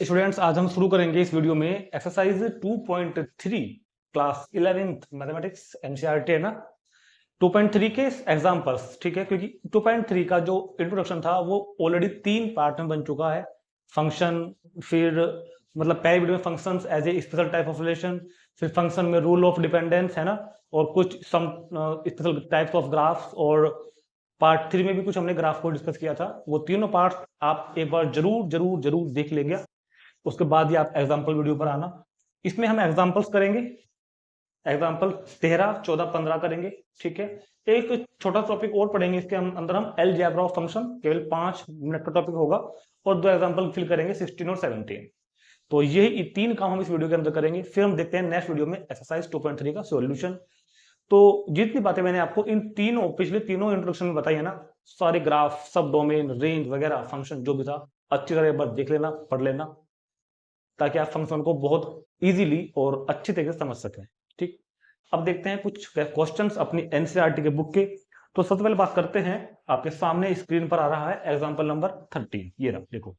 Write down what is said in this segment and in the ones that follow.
Students, आज हम शुरू करेंगे इस वीडियो में exercise 2.3 class 11th mathematics NCERT है ना। 2.3 के एग्जांपल्स, ठीक है, क्योंकि 2.3 का जो इंट्रोडक्शन था वो ऑलरेडी 3 पार्ट में बन चुका है। फंक्शन, फिर मतलब पहले वीडियो में functions as a special type of relation, फिर फंक्शन में रूल ऑफ डिपेंडेंस है ना, और कुछ some special types of graphs, और पार्ट 3 में भी कुछ हमने ग्राफ को डिस्कस किया था। वो तीनों पार्ट आप एक बार जरूर जरूर जरूर देख लेंगे, उसके बाद ही आप एग्जाम्पल वीडियो पर आना। इसमें हम एग्जाम्पल्स करेंगे, एग्जाम्पल 13, 14, 15 करेंगे, ठीक है। एक छोटा टॉपिक और पढ़ेंगे, इसके अंदर हम अलजेब्रा ऑफ फंक्शन, केवल 5 मिनट का टॉपिक होगा, और 2 एग्जाम्पल फिल करेंगे 16 और 17। तो ये 3 काम हम इस वीडियो के अंदर करेंगे। फिर हम देखते हैं नेक्स्ट वीडियो में एक्सरसाइज 2.3 का सॉल्यूशन। तो जितनी बातें मैंने आपको इन तीनों पिछले तीनों इंट्रोडक्शन में बताई है ना, सारे ग्राफ, सब डोमेन, रेंज वगैरह, फंक्शन जो भी था, अच्छी तरह एक बार देख लेना, पढ़ लेना, ताकि आप फंक्शन को बहुत इजीली और अच्छी तरीके से समझ सकें। ठीक, अब देखते हैं कुछ क्वेश्चंस अपनी एनसीईआरटी के बुक के। तो सबसे पहले बात करते हैं, आपके सामने स्क्रीन पर आ रहा है एग्जांपल नंबर 13, ये रहा, देखो।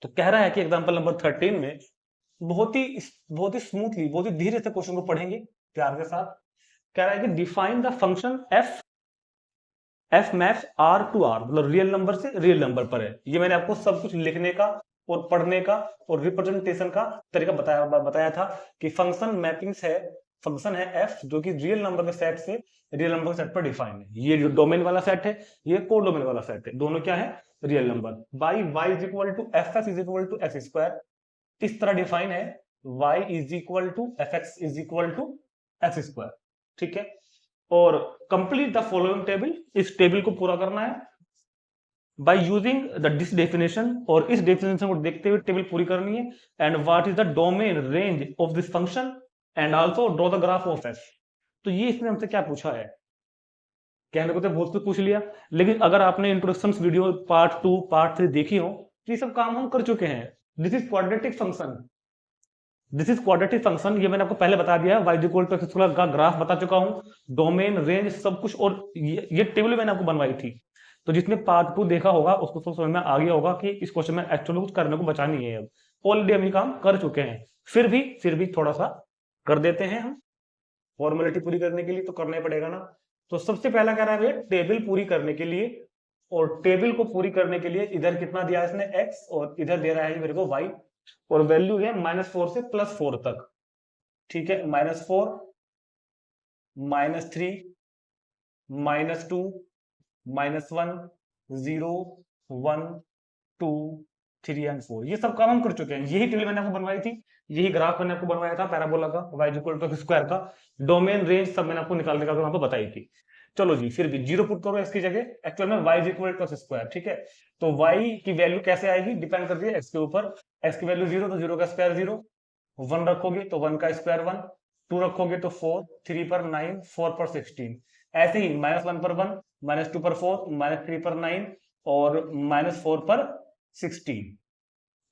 तो कह रहा है कि एग्जांपल नंबर 13 में बहुत ही स्मूथली, बहुत ही धीरे से क्वेश्चन को पढ़ेंगे, प्यार के साथ। कह रहा है कि define the function f maps R to R, मतलब रियल नंबर से रियल नंबर पर है। ये मैंने आपको सब कुछ लिखने का और पढ़ने का और रिप्रेजेंटेशन का तरीका बताया था कि फंक्शन मैपिंग्स है, फंक्शन है एफ, जो कि रियल नंबर के सेट से रियल नंबर के सेट पर डिफाइन है। ये जो डोमेन वाला सेट है, ये को डोमेन वाला सेट है, दोनों क्या है, real number. By y is equal to f x is equal to x square, इस तरह डिफाइन है। Y is equal to f x is equal to x square, ठीक है। और कंप्लीट द फॉलोइंग टेबल, इस टेबल को पूरा करना है बाय यूजिंग दिस डेफिनेशन, और इस डेफिनेशन को देखते हुए टेबल पूरी करनी है। And what is the domain range of this function, and also draw the graph of F. तो ये इसने हमसे क्या पूछा है, कहने को तो बहुत कुछ पूछ लिया, लेकिन अगर आपने इंट्रोडक्शन वीडियो पार्ट 2 पार्ट 3 देखी हो, तो ये सब काम हम कर चुके हैं। This is quadratic function, this is quadratic function, ये मैंने आपको पहले बता दिया है। Y equal to x square का ग्राफ बता चुका हूं, डोमेन, रेंज, सब कुछ, और ये टेबल मैंने आपको बनवाई थी। तो जिसने पार्ट 2 देखा होगा उसको तो समझ में आ गया होगा कि इस क्वेश्चन में एक्चुअली कुछ करने को बचा नहीं है। अब ऑलरेडी हम ये काम कर चुके हैं, फिर भी थोड़ा सा कर देते हैं हम, फॉर्मेलिटी पूरी करने के लिए तो करना ही पड़ेगा ना। तो सबसे पहला कह रहा है टेबल पूरी करने के लिए, और टेबल को पूरी करने के लिए इधर कितना दिया है इसने, एक्स, और इधर दे रहा है मेरे को वाई, और वैल्यू है -4 से +4 तक, ठीक है। -4, -3, -2, -1, 0, 1, 2, 3 एंड 4, ये सब काम हम कर चुके हैं। यही टेबल मैंने आपको बनवाई थी, यही ग्राफ मैंने आपको बनवाया था पैराबोला का, वाई इक्वल टू स्क्वायर का, डोमेन, रेंज सब मैंने आपको निकालने का वहां पर बताई थी। चलो जी, फिर भी 0 पुट करो इसकी जगह, एक्चुअल में वाई इक्वल टू स्क्वायर, ठीक है। तो वाई की वैल्यू कैसे आएगी, डिपेंड करती है एक्स के ऊपर। एक्स की वैल्यू 0, तो 0 का स्क्वायर 0, 1 रखोगे तो 1 का स्क्वायर 1, 2 रखोगे तो 4, 3 पर 9, 4 पर 16, ऐसे ही -1 पर 1, -2 पर 4, -3 पर 9, और -4 पर 16।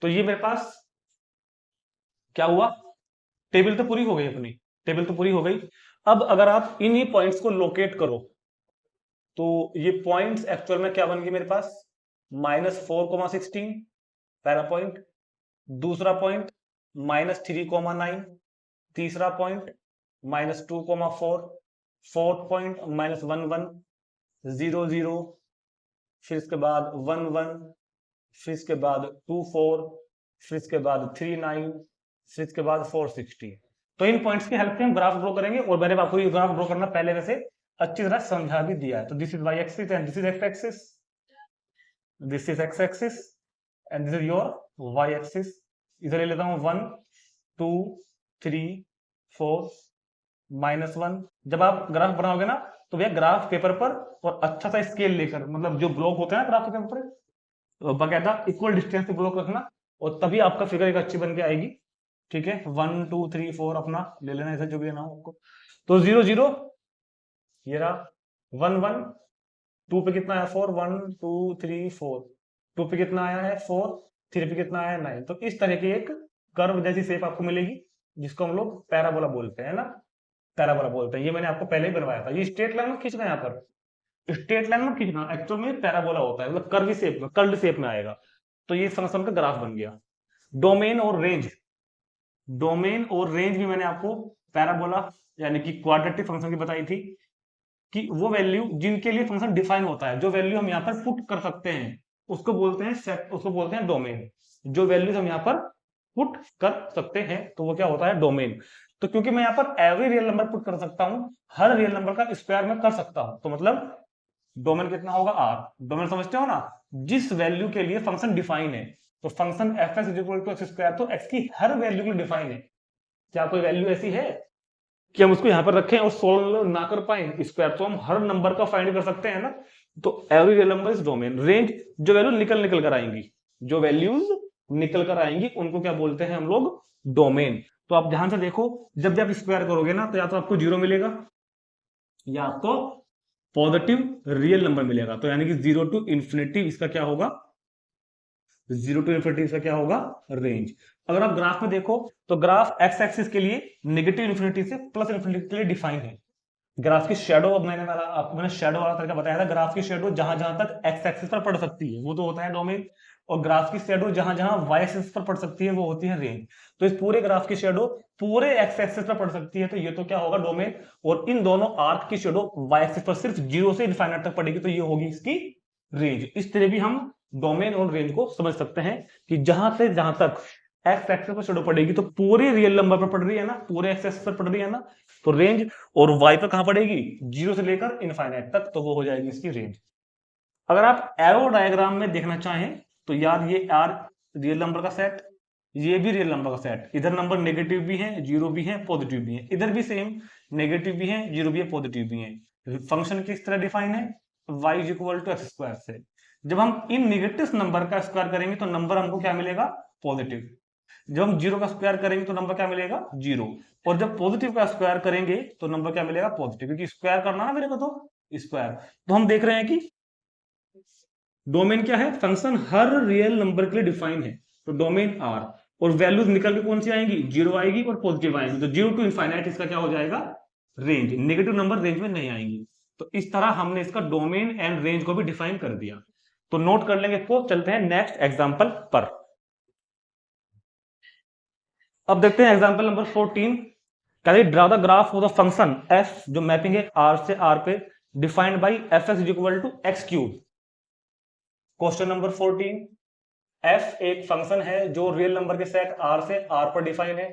तो ये मेरे पास क्या हुआ, टेबल तो पूरी हो गई अपनी, टेबल तो पूरी हो गई। अब अगर आप इन्हीं पॉइंट्स को लोकेट करो, तो ये पॉइंट्स एक्चुअल में क्या बन गए मेरे पास, -4,16 पहला पॉइंट, दूसरा पॉइंट -3,9, तीसरा पॉइंट -2,4, फोर्थ पॉइंट -1,1, 0, 0, फिर इसके बाद 1, 1, फिर इसके बाद 2, 4, फिर इसके बाद 3, 9, फिर इसके बाद 4, 16। तो इन पॉइंट्स की हेल्प से हम ग्राफ ड्रॉ करेंगे, और मैंने आपको ये ग्राफ ड्रॉ करना पहले वैसे अच्छी तरह समझा भी दिया है। तो this is y axis and this is x axis, this is x axis and this is your y axis. इधर ले लेता हूं 1, 2, 3, 4, -1। जब आप ग्राफ बनाओगे ना, तो भैया ग्राफ पेपर पर और अच्छा सा स्केल लेकर, मतलब जो ब्लॉक होते हैं ना ग्राफ के पेपर पर, तो बाकायदा इक्वल डिस्टेंस पे ब्लॉक रखना, और तभी आपका फिगर एक अच्छी बन के आएगी, ठीक है। 1, 2, 3, 4 अपना ले लेना, ऐसा जो भी लेना हो आपको। तो 0, 0, ये रहा, 1, 1, 2 पे कितना है 4, 1, 2, 3, 4, 2 पे कितना आया है 4, 3 पे कितना आया है 9। तो इस तरह की एक कर्व जैसी शेप आपको मिलेगी, जिसको हम लोग पैराबोला बोलते हैं ना, पैराबोला बोलते हैं। ये मैंने आपको पहले ही बनवाया था। ये स्ट्रेट लाइन में खींचना, यहाँ पर स्ट्रेट लाइन में खींचना, एक्चुअल में पैराबोला होता है, मतलब कर्व शेप में, कर्ल्ड शेप में आएगा। तो ये फंक्शन का ग्राफ बन गया। डोमेन और रेंज, डोमेन और रेंज भी मैंने आपको पैराबोला यानी कि क्वाड्रेटिक फंक्शन की बताई थी कि वो वैल्यू जिनके लिए फंक्शन डिफाइन होता है, जो वैल्यू हम यहाँ पर पुट कर सकते हैं उसको बोलते हैं सेट, उसको बोलते हैं डोमेन। जो वैल्यूज हम यहाँ पर पुट कर सकते हैं तो वो क्या होता है, डोमेन। तो क्योंकि मैं यहाँ पर एवरी रियल नंबर पुट कर सकता हूं, हर रियल नंबर का स्क्वायर में कर सकता हूं, तो मतलब डोमेन कितना होगा, आर। डोमेन समझते हो ना, जिस वैल्यू के लिए फंक्शन डिफाइन है। तो function f x is equal to x square, तो एक्स की हर वैल्यू के लिए डिफाइन है। क्या कोई वैल्यू ऐसी है कि हम उसको यहां पर रखें और सोल्व ना कर पाए स्क्वायर? तो हम हर नंबर का फाइंड कर सकते हैं ना। तो every real number is domain. Range, जो वैल्यू निकल निकल कर आएंगी, जो वैल्यूज निकल कर आएंगी उनको क्या बोलते हैं हम लोग, डोमेन। तो आप ध्यान से देखो, जब जब स्क्वायर करोगे ना तो या तो आपको जीरो मिलेगा या आपको पॉजिटिव रियल नंबर मिलेगा। तो यानी कि जीरो टू इंफिनिटी इसका क्या होगा, जीरो टू इन्फिनिटी इसका क्या होगा, रेंज। अगर आप ग्राफ में देखो तो ग्राफ एक्स एक्सिस के लिए नेगेटिव इन्फिनिटी से प्लस इन्फिनिटी के लिए डिफाइन है। ग्राफ की शेडो, अब मैंने शेडो वाला तरीका बताया था, ग्राफ की शेडो जहां जहां तक एक्स एक्सिस पर पड़ सकती है वो तो होता है डोमेन, और ग्राफ की शेडो जहां जहां वाई एक्सिस पर पड़ सकती है वो होती है रेंज। तो इस पूरे ग्राफ की शेडो पूरे एक्स एक्सिस पर पड़ सकती है तो ये तो क्या होगा, डोमेन। और इन दोनों आर्क की शेडो वाई एक्सिस पर सिर्फ जीरो से इनफाइनाइट तक पड़ेगी तो ये होगी इसकी रेंज। इस तरह भी हम डोमेन और रेंज को समझ सकते हैं कि जहां से जहां तक एक्स एक्सिस पर शेडो पड़ेगी तो पूरे रियल नंबर पर पड़ रही है ना, पूरे एक्स एक्सिस पर पड़ रही है ना, तो रेंज। और वाई पर कहां पड़ेगी, जीरो से लेकर इनफाइनाइट तक, तो वो हो जाएगी इसकी रेंज। अगर आप एरो डायग्राम में देखना चाहें तो यार ये आर रियल नंबर का सेट, ये भी रियल नंबर का सेट, इधर नंबर नेगेटिव भी है, जीरो भी है, पॉजिटिव भी है, इधर भी सेम नेगेटिव भी है, जीरो भी है, पॉजिटिव भी है। फंक्शन किस तरह डिफाइन है, y is equal to x square से। जब हम इन नेगेटिव नंबर का स्क्वायर करेंगे तो नंबर हमको क्या मिलेगा, पॉजिटिव। जब हम जीरो का स्क्वायर करेंगे तो नंबर क्या मिलेगा, जीरो। और जब पॉजिटिव का स्क्वायर करेंगे तो नंबर क्या मिलेगा, पॉजिटिव, क्योंकि स्क्वायर करना ना मेरे को तो स्क्वायर। तो हम देख रहे हैं कि डोमेन क्या है, फंक्शन हर रियल नंबर के लिए डिफाइन है, तो डोमेन आर। और वैल्यूज निकल के कौन सी आएंगी, जीरो आएगी और पॉजिटिव आएंगी, तो जीरो टू इनफाइनाइट इसका क्या हो जाएगा, रेंज। नेगेटिव नंबर रेंज में नहीं आएंगी। तो इस तरह हमने इसका डोमेन एंड रेंज को भी डिफाइन कर दिया। तो नोट कर लेंगे इसको, चलते हैं नेक्स्ट एग्जांपल पर। अब देखते हैं एग्जांपल नंबर 14। कहते draw the graph of the function f, जो मैपिंग है आर से आर पे, defined by f x is equal to x cube. Question number 14, f एक फंक्शन है जो रियल नंबर के सेट आर से आर पर डिफाइन है,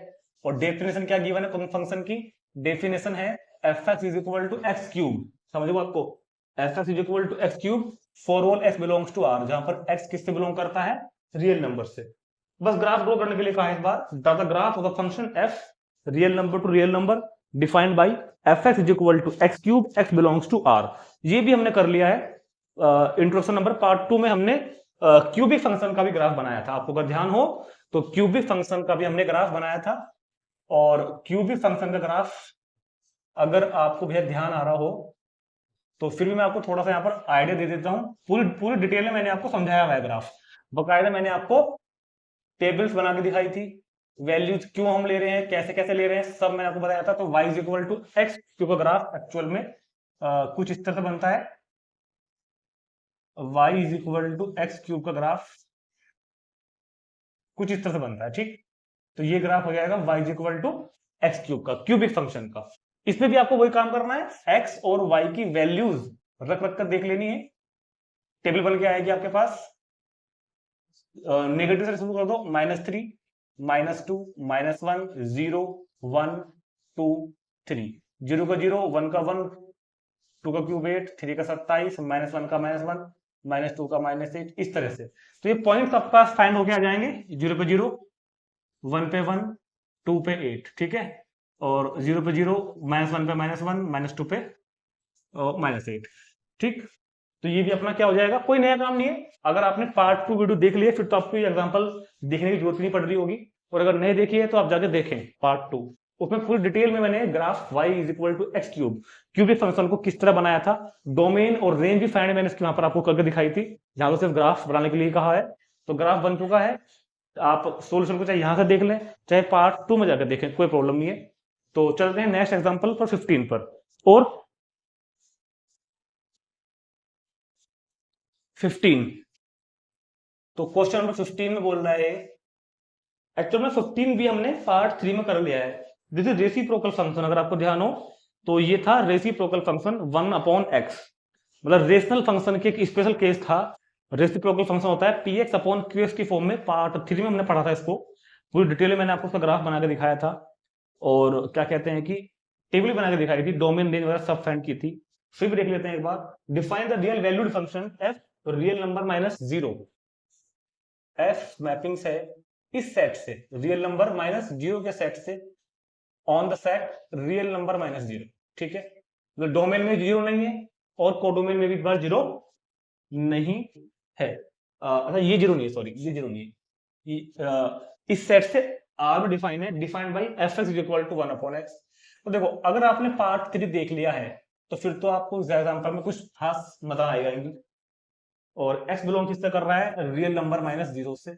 और डेफिनेशन क्या गिवन है फंक्शन की, डेफिनेशन है f x is equal to x cube. समझो आपको, f x is equal to x cube for all x belongs to R, जहां पर एक्स किससे बिलोंग करता है, रियल नंबर से। बस ग्राफ ड्रॉ करने के लिए कहा है इस बार, draw the graph of the function f real number to real number defined by f x is equal to x cube x belongs to R. ये भी हमने कर लिया है। इंट्रोडक्शन नंबर पार्ट 2 में हमने क्यूबिक फंक्शन का भी ग्राफ बनाया था, आपको अगर ध्यान हो तो क्यूबिक फंक्शन का भी हमने ग्राफ बनाया था। और क्यूबिक फंक्शन का ग्राफ अगर आपको भैया ध्यान आ रहा हो तो फिर भी मैं आपको थोड़ा सा यहाँ पर आइडिया दे देता हूँ। पूरी पूरी डिटेल में मैंने आपको समझाया हुआ है ग्राफ, बकायदा मैंने आपको टेबल्स बना के दिखाई थी, वैल्यूज क्यों हम ले रहे हैं, कैसे कैसे ले रहे हैं, सब मैंने आपको बताया था। तो y is equal to x cube का ग्राफ एक्चुअल में कुछ इस तरह से बनता है, y is equal to x cube का ग्राफ कुछ इस तरह से बनता है, ठीक। तो ये ग्राफ हो जाएगा y is equal to x cube का, क्यूबिक फंक्शन का। इसमें भी आपको वही काम करना है, x और y की वैल्यूज रख रख कर देख लेनी है। टेबल बन के आएगी आपके पास, नेगेटिव से शुरू कर दो, -3, -2, -1, 0, 1, 2, 3, 0 का 0, 1 का 1, 2 का क्यूब 8, 3 का 27, -1 का -1, -2 का -8, इस तरह से। तो ये पॉइंट्स आपके पास फाइंड होके आ जाएंगे, 0 पे 0, 1 पे 1, 2 पे 8, ठीक है। और 0 पे 0, -1 पे -1, -2 पे -8, ठीक। तो ये भी अपना क्या हो जाएगा, कोई नया काम नहीं है। अगर आपने पार्ट 2 वीडियो देख लिया फिर तो आपको ये एग्जांपल देखने की जरूरत नहीं पड़ रही होगी, और अगर नहीं देखी है तो आप जाके देखें पार्ट 2। उसमें पूरी डिटेल में मैंने graph y is equal to x cube cubic function को किस तरह बनाया था, डोमेन और रेंज भी फाइंड मैंने इसके वहां पर आपको करके दिखाई थी, जहां पर सिर्फ ग्राफ बनाने के लिए कहा है। तो ग्राफ बन चुका है, आप सोल्यूशन को चाहे यहां से देख लें चाहे पार्ट 2 में जाकर देखें, कोई प्रॉब्लम नहीं है। तो चलते हैं नेक्स्ट एग्जाम्पल पर 15 पर। और 15, तो क्वेश्चन नंबर 15 में बोल रहा है एक्चुअल में 15 भी हमने पार्ट 3 में कर लिया है। दिस इज रेसिप्रोकल फंक्शन, अगर आपको ध्यान हो तो ये था रेसिप्रोकल फंक्शन 1/x, मतलब रेशनल फंक्शन के एक स्पेशल केस था। रेसिप्रोकल फंक्शन होता है px/qx की फॉर्म में। पार्ट 3 में हमने पढ़ा था इसको, पूरी डिटेल में मैंने आपको उसका ग्राफ बना के दिखाया था, और क्या कहते हैं कि टेबल बना के दिखाई थी, डोमेन रेंज वगैरह सब फाइंड की थी। फिर भी देख लेते हैं एक बार। Define the real valued function f real number minus zero. F mappings है इस सेट से, रियल नंबर माइनस जीरो के सेट से, on the set real number minus zero. ठीक है, तो डोमेन में जीरो नहीं है और कोडोमेन में भी बार जीरो नहीं है। अच्छा ये जीरो नहीं है, सॉरी ये जीरो नहीं है। इस सेट से आर डिफाइन है, defined by f x equal to 1/x। तो देखो अगर आपने पार्ट 3 देख लिया है तो फिर तो आपको इस एग्जांपल में कुछ खास मजा आएगा नहीं। और x बिलोंग किससे कर रहा है, रियल नंबर माइनस जीरो से।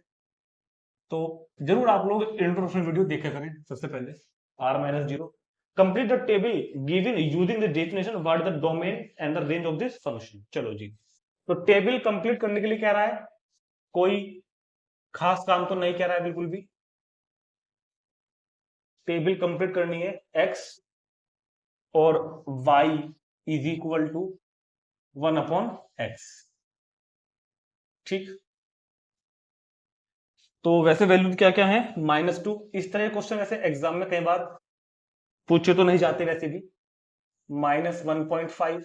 तो जरूर आप लोग इंट्रोडक्शन वीडियो देखा करें सबसे पहले, r minus zero. Complete the table given using the definition what the domain and the range of this function. चलो जी, तो टेबल कंप्लीट करने के लिए कह रहा है, कोई खास काम तो नहीं कह रहा है बिल्कुल भी। टेबल कंप्लीट करनी है, x और y is equal to 1/x। ठीक, तो वैसे वैल्यू क्या क्या है, -2। इस तरह के क्वेश्चन वैसे एग्जाम में कई बार पूछे तो नहीं जाते वैसे भी। -1.5,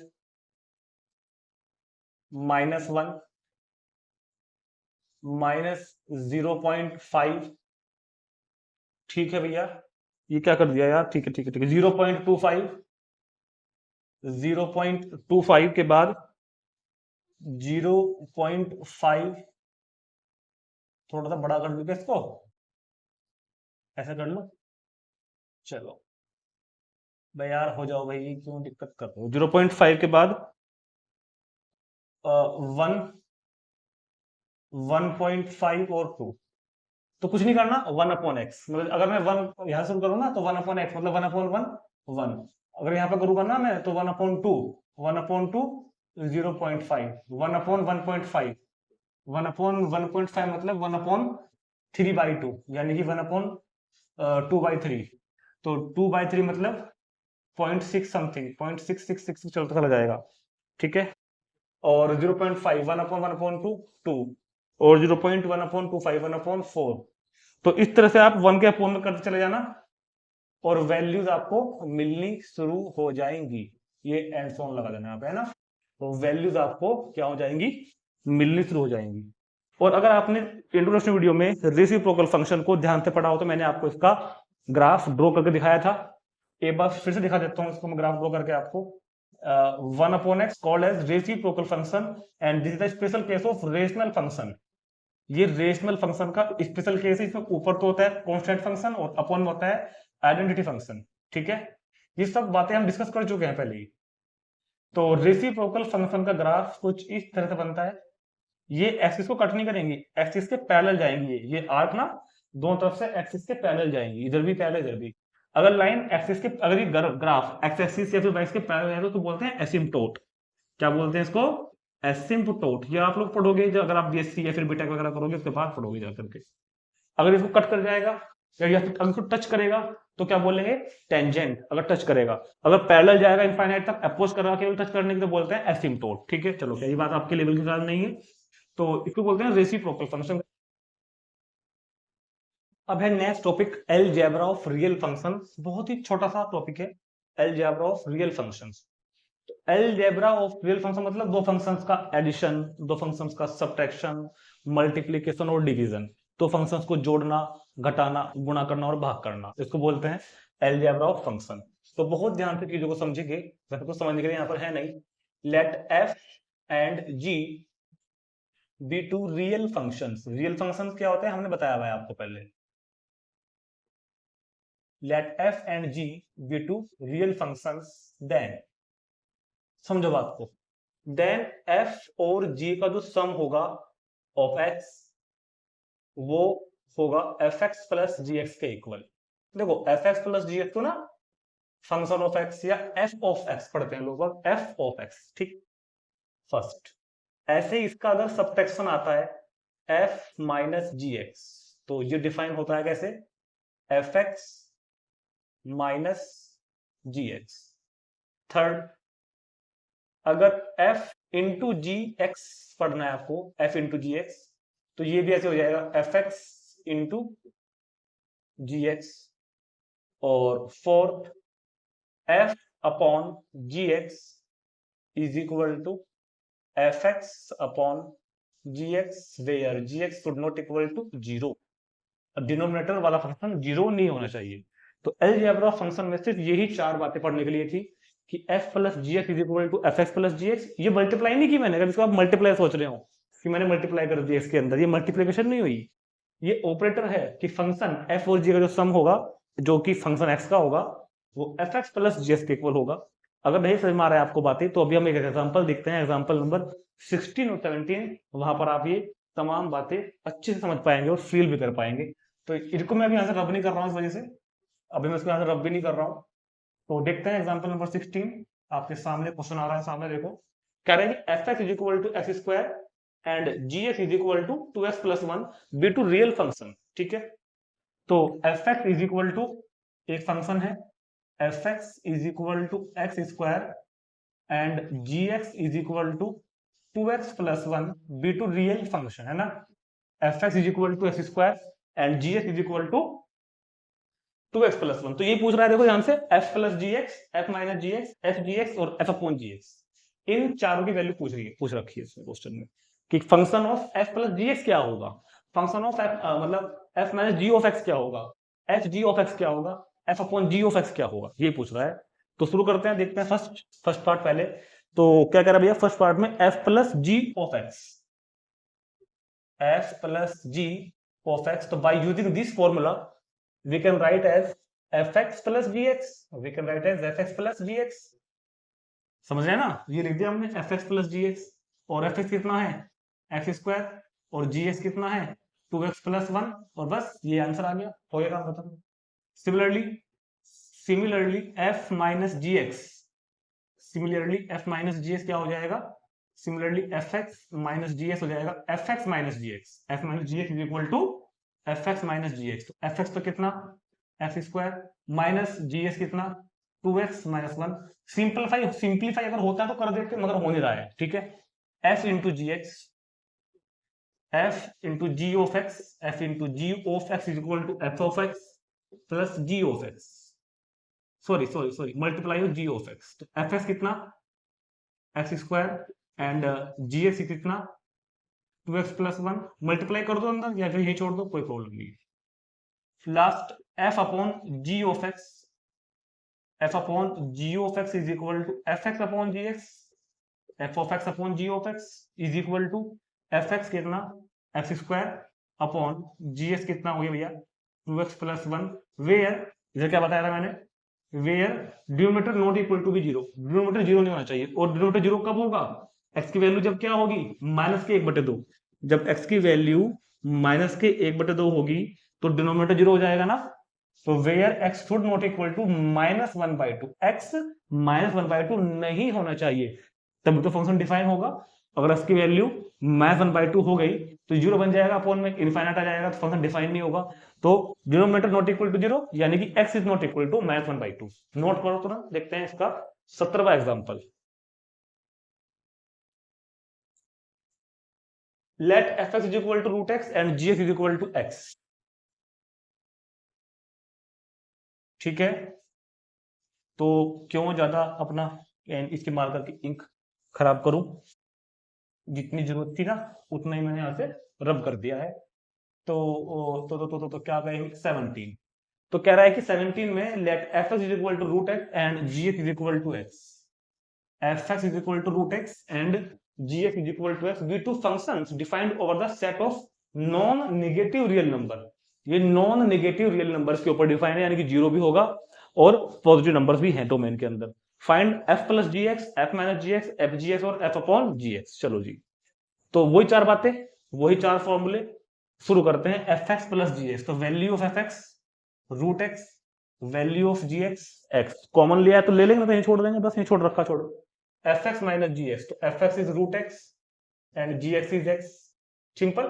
-1, -0.5। ठीक है भैया, ये क्या कर दिया यार, ठीक है ठीक है ठीक है, 0.25, 0.25 के बाद 0.5, थोड़ा सा बड़ा कर दूं इसको, ऐसा कर लो। चलो भाई यार हो जाओ भाई, क्यों दिक्कत कर रहे हो। 0.5 के बाद 1, 1.5 और 2। तो कुछ नहीं करना, 1/x, मतलब अगर मैं 1 यहां से करूँ ना तो 1/x मतलब 1/1, 1। अगर यहाँ पे करूंगा ना मैं तो 1/2, 1/2, 0.5, 1/1.5, 1/1.5 मतलब 1/3/2, यानी कि 1/2/3। तो 2/3 मतलब 0.6 समथिंग, 0.666 चलता चला जाएगा। ठीक है, और 0.5 1/1/2, 2, और 0.1/25 1/4। तो इस तरह से आप 1 के अपोन में करते चले जाना और वैल्यूज आपको मिलनी शुरू हो जाएंगी। ये एंड सोन लगा देना यहाँ पे, है ना। तो वैल्यूज आपको क्या हो जाएंगी, मिलनी शुरू हो जाएंगी। और अगर आपने इंट्रोडक्शन वीडियो में रेसिप्रोकल फंक्शन को ध्यान से पढ़ा हो तो मैंने आपको इसका ग्राफ ड्रॉ करके दिखाया था। एक बार फिर से दिखा देता हूँ इसको मैं, ग्राफ ड्रॉ करके आपको। 1/x called as reciprocal function and this is the special case of rational function. ये रेशनल फंक्शन का स्पेशल केस है। इसमें ऊपर तो होता है कांस्टेंट फंक्शन और अपॉन में होता है आइडेंटिटी फंक्शन। ठीक है, ये सब बातें हम डिस्कस कर चुके हैं पहले ही। तो रेसिप्रोकल फंक्शन का ग्राफ कुछ इस तरह से बनता है। ये एक्सिस को कट नहीं करेंगी, एक्सिस के पैरेलल जाएंगी। ये आर्क ना दोनों तरफ से एक्सिस के पैरेलल जाएंगी, इधर भी पैरेलल इधर भी। अगर लाइन एक्सिस के, अगर ये ग्राफ एक्स एक्सिस या फिर वाई के पैरेलल है तो बोलते हैं एसिम्पटोट। क्या बोलते हैं इसको, एसिम्पटोट। ये आप लोग पढ़ोगे अगर आप बीएससी या फिर बीटेक वगैरह करोगे उसके बाद पढ़ोगे जाकर के। अगर इसको कट कर जाएगा या फिर अगर इसको टच करेगा तो क्या बोलेंगे, टेंजेंट। अगर टच करेगा, अगर पैरेलल जाएगा इनफाइनाइट तक, अपोज कर रहा केवल टच करने के तो बोलते हैं एसिम्पटोट। ठीक है, चलो यही बात आपके लेवल के साथ नहीं है, तो इसको बोलते हैं रेसिप्रोकल फंक्शन। अब है next topic, algebra of real function. बहुत ही छोटा सा टॉपिक है, algebra of real functions. Algebra of real function मतलब दो फंक्शंस का एडिशन, दो फंक्शंस का सब्ट्रैक्शन, मल्टीप्लिकेशन और डिवीजन। दो फंक्शंस को जोड़ना, घटाना, गुणा करना और भाग करना, इसको बोलते हैं अलजेब्रा ऑफ फंक्शन। तो बहुत ध्यान से चीजों को समझिए, वैसे कुछ समझने के लिए यहाँ पर है नहीं। Let f and g be two real functions. Real functions क्या होते हैं हमने बताया हुआ है आपको पहले। Let f and g be two real functions, then समझो बात को, देन एफ और जी का जो सम होगा ऑफ एक्स वो होगा F x plus g x के इक्वल। देखो F x plus g x तो ना फंक्शन ऑफ एक्स या एफ ऑफ एक्स पढ़ते हैं लोग, एफ ऑफ एक्स। ठीक, फर्स्ट ऐसे इसका अगर सब्ट्रैक्शन आता है एफ माइनस जी एक्स, तो ये डिफाइन होता है कैसे, F x minus g x. Third, अगर f इंटू जी एक्स पढ़ना है आपको, f इंटू जी एक्स, तो ये भी ऐसे हो जाएगा f x into g x. और fourth, f upon g x is equal to f x upon g x where g x should not equal to zero. Denominator वाला function zero नहीं होना चाहिए। तो अलजेब्रा फंक्शन में सिर्फ यही चार बातें पढ़ने के लिए थी कि f plus g x is equal to f x plus g x. ये मल्टीप्लाई नहीं की मैंने, अगर इसको आप मल्टीप्लाई सोच रहे हो कि मैंने मल्टीप्लाई कर दिया इसके अंदर, ये मल्टीप्लीकेशन नहीं हुई, ये ऑपरेटर है कि फंक्शन f और g का जो सम होगा, जो कि फंक्शन x का होगा, वो F x plus g x के इक्वल होगा। अगर नहीं समझ में आ रहा है आपको बातें, तो अभी हम एक एग्जाम्पल देखते हैं, एग्जाम्पल नंबर 16 और 17। वहां पर आप ये तमाम बातें अच्छे से समझ पाएंगे और फील भी कर पाएंगे। तो इनको मैं अभी यहाँ से रब नहीं कर रहा हूँ, इस वजह से अभी मैं इसको यहाँ से रब भी नहीं कर रहा हूँ। तो देखते हैं एग्जाम्पल नंबर 16। आपके सामने क्वेश्चन आ रहा है, सामने देखो। कह रहे हैं f x is equal to x square and g x is equal to 2x plus 1 be two real function. ठीक है, तो f x is equal to एक फंक्शन है, f x is equal to x square and g x is equal to 2x plus 1 be two real function, है ना। F x is equal to x square and g x is equal to 2x plus 1। तो ये पूछ रहा है, देखो ध्यान से, f plus g x, F minus g x, F G x और एफ अपॉन जी एक्स, इन चारों की वैल्यू पूछ रखी है इसमें क्वेश्चन में कि function of f plus g x क्या होगा, फंक्शन ऑफ f मतलब f minus g of x क्या होगा, एफ जी ऑफ x क्या होगा, f upon g of x क्या होगा, ये पूछ रहा है। तो शुरू करते हैं, देखते हैं फर्स्ट पार्ट पहले। तो क्या कह रहा है भैया, फर्स्ट पार्ट में f plus g of x, f plus g of x, तो by using this formula we can write as fx plus gx, we can write as fx plus gx। समझ रहे हैं ना, ये लिख दिया हमने fx plus gx, और fx कितना है एक्स स्क्वायर, और gx कितना है 2x प्लस 1, और बस ये आंसर आ गया, हो गया काम खत्म। Similarly f minus g x, similarly f minus g x क्या हो जाएगा, similarly fx minus g x हो जाएगा fx minus g x, f minus g x is equal to f x minus g x. तो f x तो कितना x square minus g x कितना 2x minus 1। Simplify अगर होता है तो कर देते, मगर हो नहीं रहा है। ठीक है, f into g x, f into g of x, f into g of x is equal to f of x plus g of x, sorry multiply g of x. तो एफ एक्स कितना x square and g x कितना 2x plus 1, multiply कर दो अंदर या फिर यही छोड़ दो, कोई प्रॉब्लम नहीं। Last f upon g of x, f upon g of x is equal to f x upon g x, f of x upon g of x is equal to f x कितना x square upon g x कितना हो गया भैया 2x plus 1, where इधर क्या बताया था मैंने, where denominator not equal to be zero, denominator zero नहीं होना चाहिए। और डिनोमिनेटर जीरो कब होगा, x की वैल्यू जब क्या होगी माइनस के 1/2, जब x की वैल्यू माइनस के 1/2 होगी तो डिनोमिनेटर जीरो हो जाएगा ना। तो where x should not equal to minus 1/2, x minus 1/2 नहीं होना चाहिए, तब तो फंक्शन डिफाइन होगा। अगर x की वैल्यू माइनस 1/2 हो गई तो जीरो बन जाएगा, अपॉन में इनफाइनाइट आ जाएगा, तो फंक्शन डिफाइन नहीं होगा। तो denominator not equal to zero, यानी कि x is not equal to minus 1/2। Note करो तो ना, देखते हैं इसका 17वां example. let fx is equal to root x and gx is equal to x। ठीक है, तो क्यों ज्यादा अपना इसके मार्कर की इंक खराब करूं, जितनी जरूरत थी ना उतना ही मैंने यहाँ से रब कर दिया है। तो क्या कहेंगे 17। तो कह रहा है कि 17 में let f x is equal to root x and g x is equal to x, f x is equal to root x and g x is equal to x be two functions defined over the set of non negative real number. ये non negative real numbers के ऊपर define है, यानी कि zero भी होगा और positive numbers भी हैं डोमेन के अंदर। Find F plus g x, F minus g x, F G x और एफ अपॉन जी एक्स। चलो जी, तो वही चार बातें, वही चार फॉर्मूले। शुरू करते हैं f x plus g x, तो value of f x root x, value of g x x, common लिया है तो ले लेंगे, तो यही छोड़ देंगे, बस यही छोड़ रखा छोड़ो। F x minus g x, तो f x is root x and g x is x. Simple,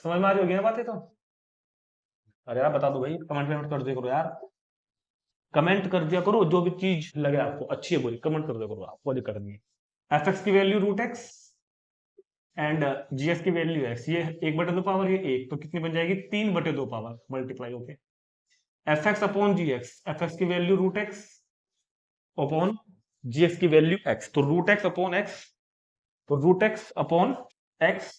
समझ में आ रही होगी ना बातें। तो अरे यार बता दो भाई, कमेंट कर दिया करो यार, कमेंट कर दिया करो, जो भी चीज लगे आपको अच्छी है बुरी कमेंट कर दिया करो, आपको दिक्कत नहीं है। एफ एक्स की वैल्यू रूट एक्स एंड जीएस की वैल्यू एक्स, ये 1/2 पावर, ये 1, तो कितनी बन जाएगी 3/2 पावर मल्टीप्लाई होके F x upon g x, f x की value root x upon g x की वैल्यू एक्स, तो रूट एक्स अपॉन एक्स, तो रूट एक्स अपॉन एक्स,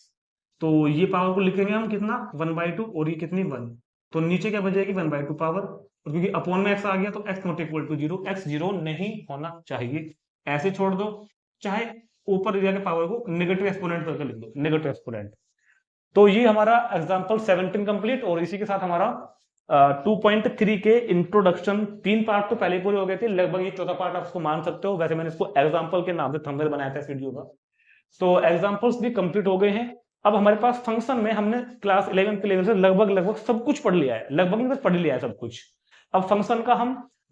तो ये पावर को लिखेंगे हम कितना 1/2 और ये कितनी 1, तो नीचे क्या बचेगी 1/2 पावर, और क्योंकि अपॉन में एक्स आ गया तो x not equal to 0, x 0 नहीं होना चाहिए, ऐसे छोड़ दो, चाहे ऊपर जाके पावर को नेगेटिव एक्सपोनेंट करके लिख दो, नेगेटिव एक्सपोनेंट। तो ये हमारा एग्जांपल 17 कंप्लीट, और इसी के साथ हमारा 2.3 के इंट्रोडक्शन 3 पार्ट तो पहले पूरे हो गए थे, लगभग ये चौथा पार्ट आप इसको मान सकते हो, वैसे मैंने इसको एग्जांपल के नाम से थंबनेल बनाया था इस वीडियो का। तो एग्जांपल्स भी कंप्लीट हो गए हैं। अब हमारे पास फंक्शन में हमने क्लास 11 के लेवल से लगभग सब कुछ पढ़ लिया है, लगभग नहीं बस पढ़ लिया है सब कुछ। अब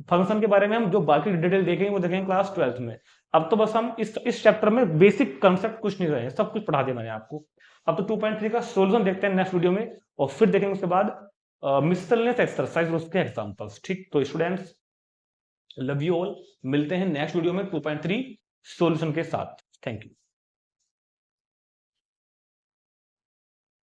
फंक्शन के बारे में हम जो बाकी डिटेल देखेंगे वो देखेंगे क्लास 12 में। अब तो बस हम इस चैप्टर में बेसिक कंसेप्ट कुछ नहीं रहे, सब कुछ पढ़ा दिया मैंने आपको। अब तो 2.3 का सोल्यूशन देखते हैं नेक्स्ट वीडियो में, और फिर देखेंगे उसके बाद मिसलेनियस एक्सरसाइज और उसके एग्जांपल्स। ठीक, तो स्टूडेंट्स लव यू ऑल, मिलते हैं नेक्स्ट वीडियो में 2.3 सॉल्यूशन के साथ। Thank you.